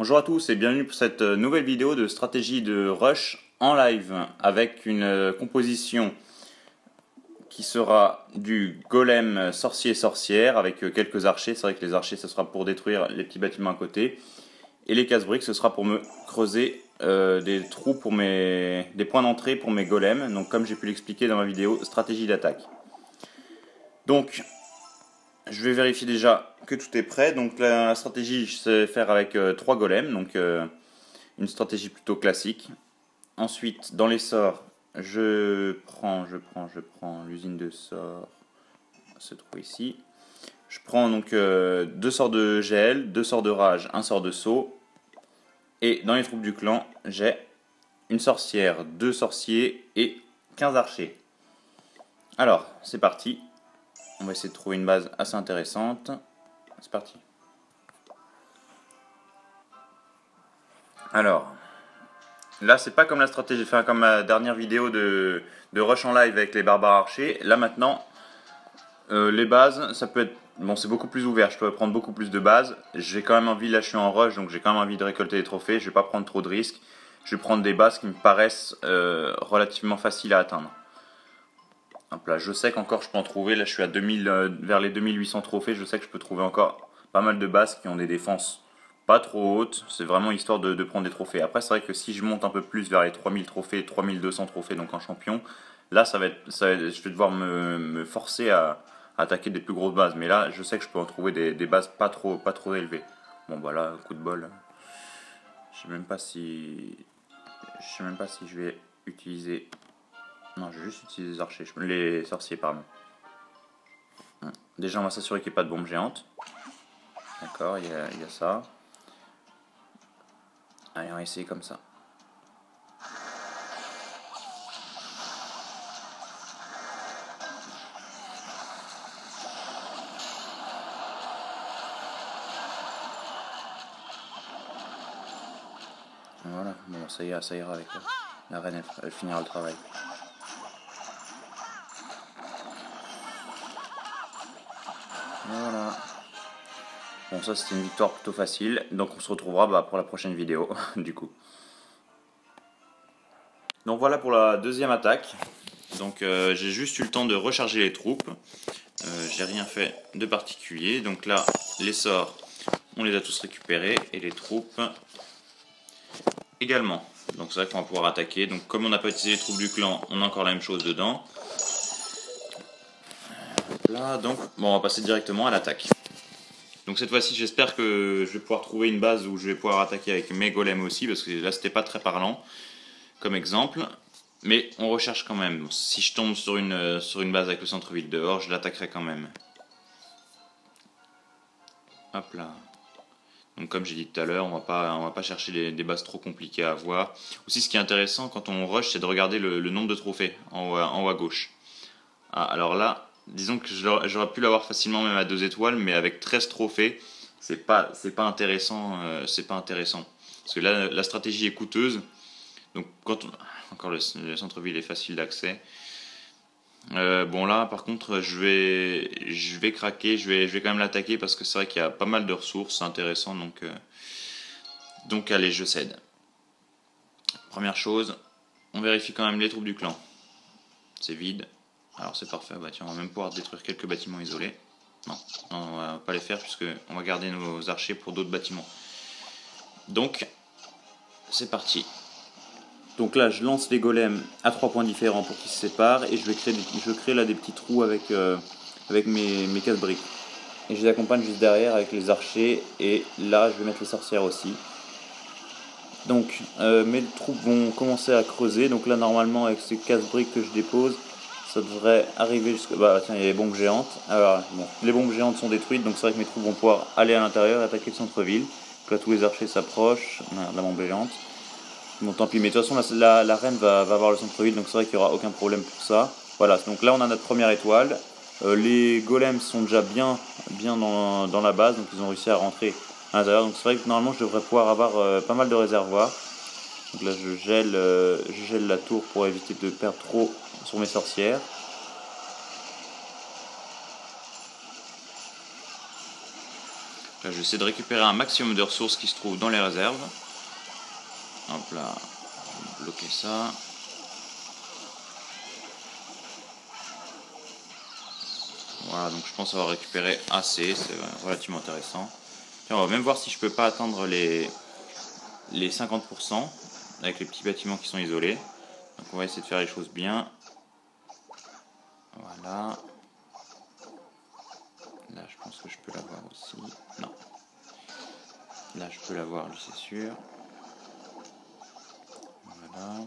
Bonjour à tous et bienvenue pour cette nouvelle vidéo de stratégie de rush en live avec une composition qui sera du golem sorcier-sorcière avec quelques archers. C'est vrai que les archers ce sera pour détruire les petits bâtiments à côté et les casse-briques ce sera pour me creuser des trous pour des points d'entrée pour mes golems. Donc comme j'ai pu l'expliquer dans ma vidéo stratégie d'attaque. Donc je vais vérifier déjà que tout est prêt. Donc la stratégie, je sais faire avec 3 golems, donc une stratégie plutôt classique. Ensuite, dans les sorts, je prends l'usine de sorts, se trouve ici. Je prends donc 2 sorts de gel, 2 sorts de rage, 1 sort de saut. Et dans les troupes du clan, j'ai une sorcière, 2 sorciers et 15 archers. Alors, c'est parti. On va essayer de trouver une base assez intéressante. C'est parti. Alors, là c'est pas comme la stratégie, enfin comme ma dernière vidéo de rush en live avec les barbares archers. Là maintenant, les bases, ça peut être... Bon, c'est beaucoup plus ouvert, je peux prendre beaucoup plus de bases. J'ai quand même envie, là je suis en rush, donc j'ai quand même envie de récolter des trophées. Je vais pas prendre trop de risques. Je vais prendre des bases qui me paraissent relativement faciles à atteindre. Hop là, je sais qu'encore je peux en trouver, là je suis à 2000, vers les 2800 trophées, je sais que je peux trouver encore pas mal de bases qui ont des défenses pas trop hautes, c'est vraiment histoire de prendre des trophées. Après c'est vrai que si je monte un peu plus vers les 3000 trophées, 3200 trophées donc en champion, là je vais devoir me forcer à attaquer des plus grosses bases, mais là je sais que je peux en trouver des bases pas trop élevées. Bon bah là, coup de bol, je sais même pas si je vais utiliser... Non, je vais juste utiliser les archers, les sorciers, pardon. Déjà, on va s'assurer qu'il n'y ait pas de bombe géante. D'accord, il y a ça. Allez, on va essayer comme ça. Voilà, bon, ça ira avec la reine, elle finira le travail. Voilà. Bon, ça c'était une victoire plutôt facile, donc on se retrouvera pour la prochaine vidéo, du coup. Donc voilà pour la deuxième attaque. Donc j'ai juste eu le temps de recharger les troupes. J'ai rien fait de particulier. Donc là, les sorts, on les a tous récupérés, et les troupes également. Donc c'est vrai qu'on va pouvoir attaquer. Donc comme on n'a pas utilisé les troupes du clan, on a encore la même chose dedans. Là, donc, bon, on va passer directement à l'attaque. Donc cette fois-ci, j'espère que je vais pouvoir trouver une base où je vais pouvoir attaquer avec mes golems aussi, parce que là, c'était pas très parlant comme exemple. Mais on recherche quand même. Si je tombe sur une base avec le centre-ville dehors, je l'attaquerai quand même. Hop là. Donc comme j'ai dit tout à l'heure, on va pas chercher des bases trop compliquées à avoir. Aussi, ce qui est intéressant quand on rush, c'est de regarder le nombre de trophées en haut à gauche. Ah, alors là, disons que j'aurais pu l'avoir facilement même à 2 étoiles, mais avec 13 trophées, c'est pas intéressant, c'est pas intéressant. Parce que là, la stratégie est coûteuse. Donc encore le centre-ville est facile d'accès. Bon là, par contre, je vais craquer, je vais quand même l'attaquer parce que c'est vrai qu'il y a pas mal de ressources, c'est intéressant, donc allez, je cède. Première chose, on vérifie quand même les troupes du clan. C'est vide. Alors c'est parfait, bah tiens, on va même pouvoir détruire quelques bâtiments isolés. Non, on va pas les faire puisque on va garder nos archers pour d'autres bâtiments. Donc, c'est parti. Donc là, je lance les golems à 3 points différents pour qu'ils se séparent et je crée là des petits trous avec mes casse-briques. Et je les accompagne juste derrière avec les archers et là, je vais mettre les sorcières aussi. Donc, mes troupes vont commencer à creuser. Donc là, normalement, avec ces casse-briques que je dépose, ça devrait arriver jusqu'à... Bah tiens, il y a les bombes géantes. Alors, bon, les bombes géantes sont détruites, donc c'est vrai que mes troupes vont pouvoir aller à l'intérieur et attaquer le centre-ville. Donc là, tous les archers s'approchent. La bombe géante. Bon, tant pis, mais de toute façon, la reine va avoir le centre-ville, donc c'est vrai qu'il n'y aura aucun problème pour ça. Voilà, donc là, on a notre première étoile. Les golems sont déjà bien dans la base, donc ils ont réussi à rentrer à l'intérieur. Donc c'est vrai que normalement, je devrais pouvoir avoir pas mal de réservoirs. Donc là, je gèle la tour pour éviter de perdre trop sur mes sorcières. Là, je vais essayer de récupérer un maximum de ressources qui se trouvent dans les réserves. Hop là, bloquer ça. Voilà, donc je pense avoir récupéré assez, c'est relativement intéressant. Tiens, on va même voir si je peux pas atteindre les 50% avec les petits bâtiments qui sont isolés. Donc on va essayer de faire les choses bien. Voilà. Là, je pense que je peux l'avoir aussi. Non. Là, je peux l'avoir, lui, c'est sûr. Voilà.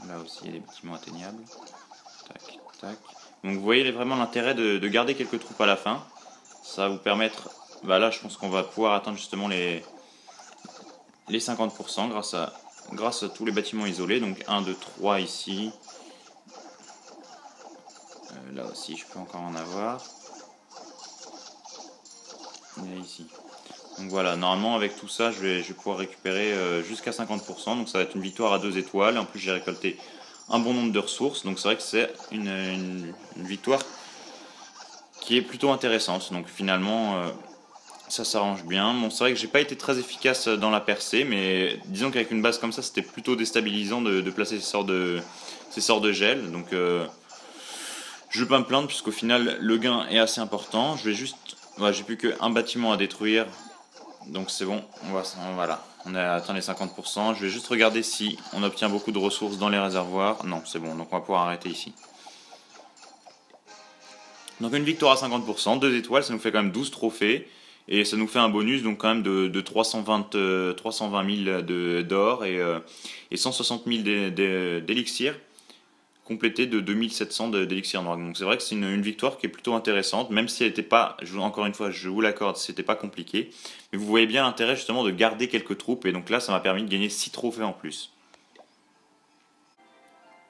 Là aussi, il y a des bâtiments atteignables. Tac, tac. Donc vous voyez vraiment l'intérêt de garder quelques troupes à la fin. Ça va vous permettre... Bah là, je pense qu'on va pouvoir atteindre justement les 50% grâce à tous les bâtiments isolés. Donc 1, 2, 3 ici. Là aussi, je peux encore en avoir. Et là, ici. Donc voilà, normalement avec tout ça, je vais pouvoir récupérer jusqu'à 50%. Donc ça va être une victoire à 2 étoiles. En plus, j'ai récolté un bon nombre de ressources. Donc c'est vrai que c'est une victoire qui est plutôt intéressante. Donc finalement, ça s'arrange bien. Bon, c'est vrai que j'ai pas été très efficace dans la percée, mais disons qu'avec une base comme ça, c'était plutôt déstabilisant de placer ces sorts de gel. Donc je vais pas me plaindre puisqu'au final, le gain est assez important. Je vais juste... Ouais, j'ai plus qu'un bâtiment à détruire. Donc c'est bon, voilà, on a atteint les 50%. Je vais juste regarder si on obtient beaucoup de ressources dans les réservoirs. Non, c'est bon, donc on va pouvoir arrêter ici. Donc une victoire à 50%, 2 étoiles, ça nous fait quand même 12 trophées. Et ça nous fait un bonus donc quand même de 320 000 d'or et 160 000 d'élixirs, complété de 2700 d'élixir noir. Donc c'est vrai que c'est une victoire qui est plutôt intéressante, même si elle n'était pas, encore une fois, je vous l'accorde, c'était pas compliqué. Mais vous voyez bien l'intérêt justement de garder quelques troupes, et donc là ça m'a permis de gagner 6 trophées en plus.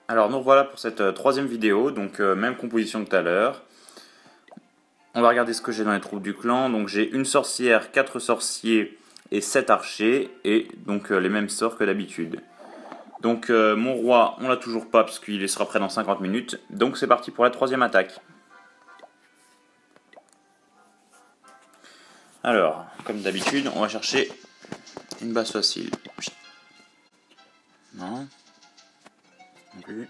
Alors nous voilà pour cette troisième vidéo, donc même composition que tout à l'heure. On va regarder ce que j'ai dans les troupes du clan. Donc j'ai une sorcière, 4 sorciers et 7 archers, et donc les mêmes sorts que d'habitude. Donc mon roi, on l'a toujours pas parce qu'il sera prêt dans 50 minutes. Donc c'est parti pour la troisième attaque. Alors, comme d'habitude, on va chercher une base facile. Non. Non plus.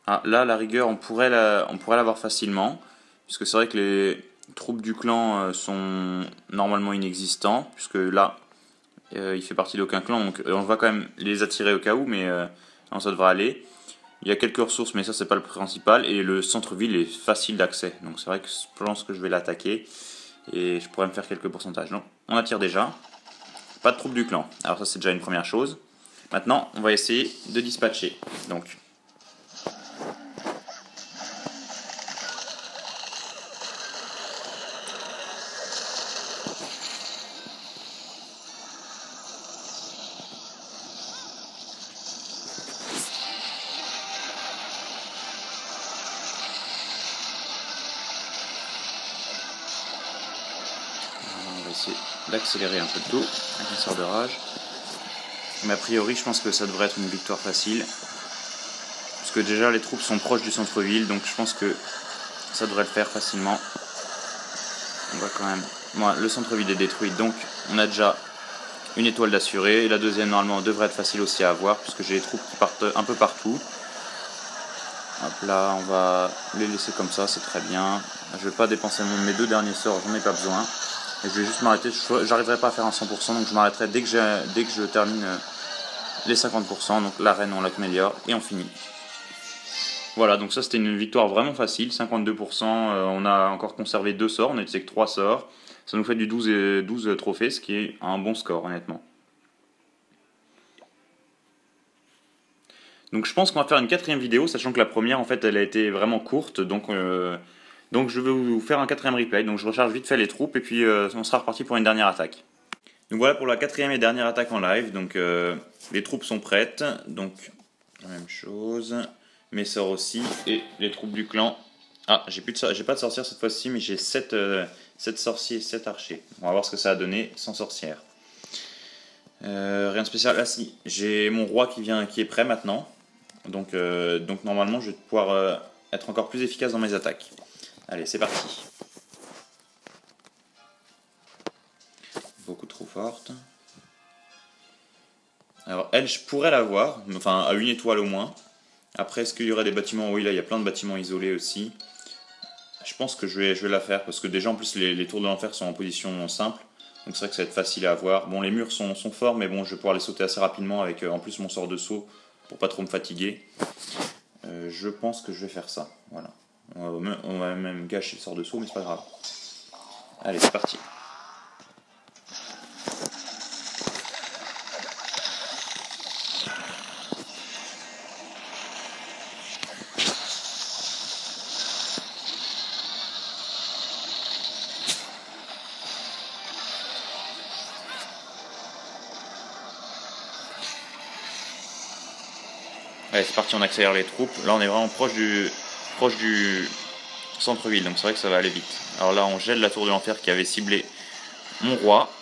Ah, là, à la rigueur, on pourrait l'avoir facilement. Puisque c'est vrai que les troupes du clan sont normalement inexistants. Puisque là, il fait partie d'aucun clan. Donc on va quand même les attirer au cas où. Mais non, ça devrait aller. Il y a quelques ressources, mais ça, c'est pas le principal. Et le centre-ville est facile d'accès. Donc c'est vrai que je pense que je vais l'attaquer. Et je pourrais me faire quelques pourcentages. Donc on attire déjà. Pas de troupes du clan. Alors ça, c'est déjà une première chose. Maintenant, on va essayer de dispatcher. Donc... d'accélérer un peu le tout avec un sort de rage, mais a priori je pense que ça devrait être une victoire facile parce que déjà les troupes sont proches du centre-ville, donc je pense que ça devrait le faire facilement. On va quand même... Bon, le centre-ville est détruit, donc on a déjà une étoile d'assuré, et la deuxième normalement devrait être facile aussi à avoir puisque j'ai les troupes qui partent un peu partout. Hop là, on va les laisser comme ça, c'est très bien. Je vais pas dépenser mes 2 derniers sorts, j'en ai pas besoin. Et je vais juste m'arrêter, j'arriverai pas à faire un 100%, donc je m'arrêterai dès que je termine les 50%, donc la reine on l'améliore et on finit. Voilà, donc ça c'était une victoire vraiment facile, 52%, on a encore conservé 2 sorts, on a utilisé que 3 sorts, ça nous fait du 12 trophées, ce qui est un bon score honnêtement. Donc je pense qu'on va faire une 4e vidéo, sachant que la première en fait elle a été vraiment courte, donc je vais vous faire un 4e replay, donc je recharge vite fait les troupes et puis on sera reparti pour une dernière attaque. Donc voilà pour la 4e et dernière attaque en live, donc les troupes sont prêtes, donc la même chose, mes sorts aussi, et les troupes du clan. Ah, j'ai pas de sorcière cette fois-ci, mais j'ai 7 sorciers et 7 archers. On va voir ce que ça a donné sans sorcière. Rien de spécial. Ah si, j'ai mon roi qui est prêt maintenant. Donc normalement je vais pouvoir être encore plus efficace dans mes attaques. Allez, c'est parti. Beaucoup trop forte. Alors elle, je pourrais l'avoir, enfin à une étoile au moins. Après, est-ce qu'il y aurait des bâtiments? Oui, là il y a plein de bâtiments isolés aussi. Je pense que je vais la faire, parce que déjà en plus les tours de l'enfer sont en position simple. Donc c'est vrai que ça va être facile à avoir. Bon, les murs sont forts, mais bon, je vais pouvoir les sauter assez rapidement avec en plus mon sort de saut, pour pas trop me fatiguer. Je pense que je vais faire ça, voilà. On va même gâcher le sort de saut, mais c'est pas grave. Allez, c'est parti. Allez, c'est parti, on accélère les troupes. Là, on est vraiment proche du centre-ville, donc c'est vrai que ça va aller vite. Alors là, on gèle la tour de l'enfer qui avait ciblé mon roi.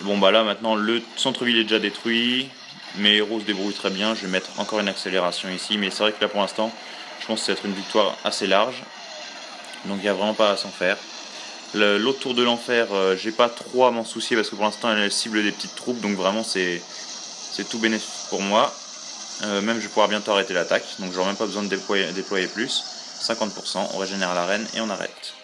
Bon, bah là, maintenant, le centre-ville est déjà détruit. Mes héros se débrouillent très bien. Je vais mettre encore une accélération ici, mais c'est vrai que là, pour l'instant, je pense que ça va être une victoire assez large. Donc, il n'y a vraiment pas à s'en faire. L'autre tour de l'enfer, j'ai pas trop à m'en soucier parce que pour l'instant, elle cible des petites troupes, donc vraiment, c'est tout bénéfique pour moi. Même je vais pouvoir bientôt arrêter l'attaque, donc j'aurai même pas besoin de déployer plus. 50%, on régénère l'arène et on arrête.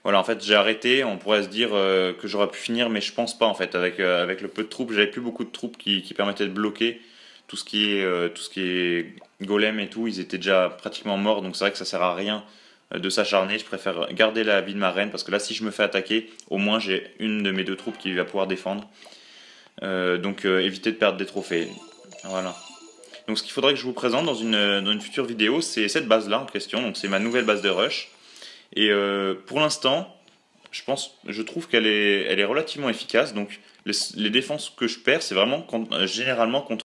Voilà, en fait j'ai arrêté, on pourrait se dire que j'aurais pu finir, mais je pense pas en fait, avec le peu de troupes, j'avais plus beaucoup de troupes qui permettaient de bloquer tout ce qui est golem et tout, ils étaient déjà pratiquement morts, donc c'est vrai que ça sert à rien de s'acharner, je préfère garder la vie de ma reine, parce que là si je me fais attaquer, au moins j'ai une de mes deux troupes qui va pouvoir défendre. Donc éviter de perdre des trophées. Voilà. Donc ce qu'il faudrait que je vous présente dans une future vidéo, c'est cette base là en question, donc c'est ma nouvelle base de rush. Et pour l'instant, je trouve qu'elle est relativement efficace, donc les défenses que je perds, c'est vraiment généralement contre